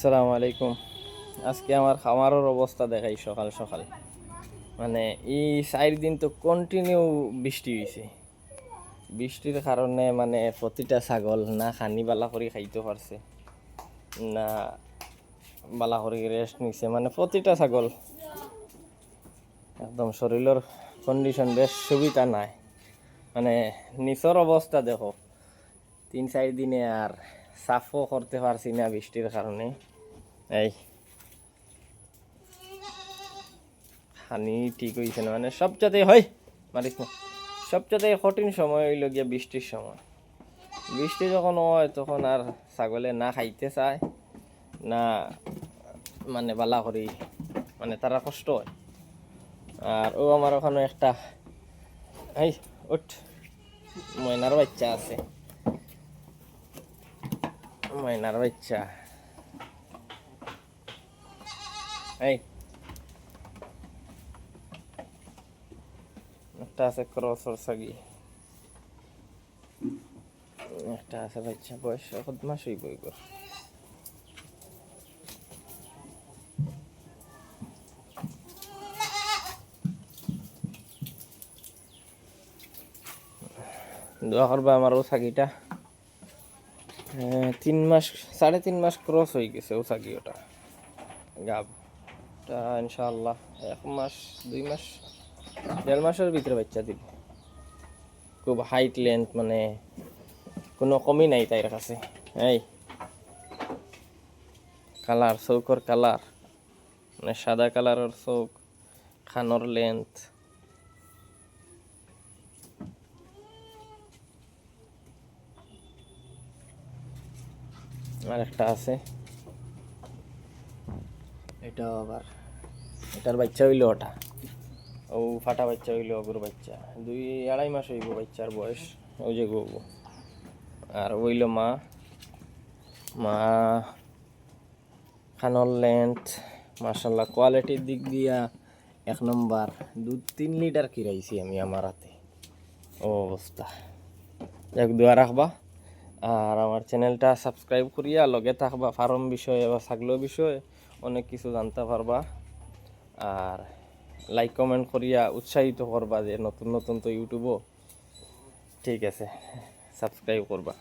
আসসালামু আলাইকুম। আজকে আমার খামারের অবস্থা দেখাই সকাল সকাল। মানে এই 4 দিন তো কন্টিনিউ বৃষ্টি হয়েছে। বৃষ্টির কারণে মানে প্রতিটা ছাগল না খানি বালা করে খাইতে পারছে, না বালা করে রেস্ট নিছে। মানে প্রতিটা ছাগল একদম শরীরের কন্ডিশন বেশ সুবিধা নাই। মানে নিচর অবস্থা দেখো, 3-4 দিনে আর সাফও করতে পারছি না বৃষ্টির কারণে। এই হানি ঠিক হয়েছে না, মানে সবচাইতে হয় মারিস না, সবচাইতে কঠিন সময় হইল গিয়া বৃষ্টির সময়। বৃষ্টি যখন হয় তখন আর ছাগলে না খাইতে চায়, না মানে বালা করি, মানে তারা কষ্ট হয়। আর ও আমার ওখানে একটা এই উঠ ময়নার বাচ্চা আছে, ময়নার বাচ্চা এই একটা আছে ক্রসর সাগি, একটা আছে বাচ্চা, বয়স 7 মাস হইব এগুলো। দোয়া করবা আমার ও সাগিটা 3 মাস 3.5 মাস ক্রস হয়ে গেছে ও সাগি, ওটা গাবটা ইনশাআল্লাহ 1 মাস 2 মাস 1.5 মাসের ভিতরে বাচ্চা দিব। খুব হাইট লেন্থ, মানে কোনো কমই নাই তাইর কাছে। এই কালার, চৌকর কালার, মানে সাদা কালারের চৌক, খানোর লেন্থ। আর একটা আছে, এটাও আবার এটার বাচ্চা হইলো, ওটা ও ফাটা বাচ্চা হইলো, অগুর বাচ্চা 2-2.5 মাস হইব বাচ্চার বয়স, ওই যে গো। আর হইল মা, মা খানোর লেন্থ মার্শাল্লাহ কোয়ালিটির দিক দিয়া 1 নম্বর। 2-3 লিটার কিরাইছি আমি আমার হাতে, ও অবস্থা। যাক দোয়া রাখবা, আর আমার চ্যানেলটা সাবস্ক্রাইব করিয়া লগে থাকবা। ফার্ম বিষয়ে বা ছাগলের বিষয়ে অনেক কিছু জানতে পারবা। আর লাইক কমেন্ট করিয়া উৎসাহিত করবা যে নতুন নতুন তো ইউটিউবও, ঠিক আছে, সাবস্ক্রাইব করবা।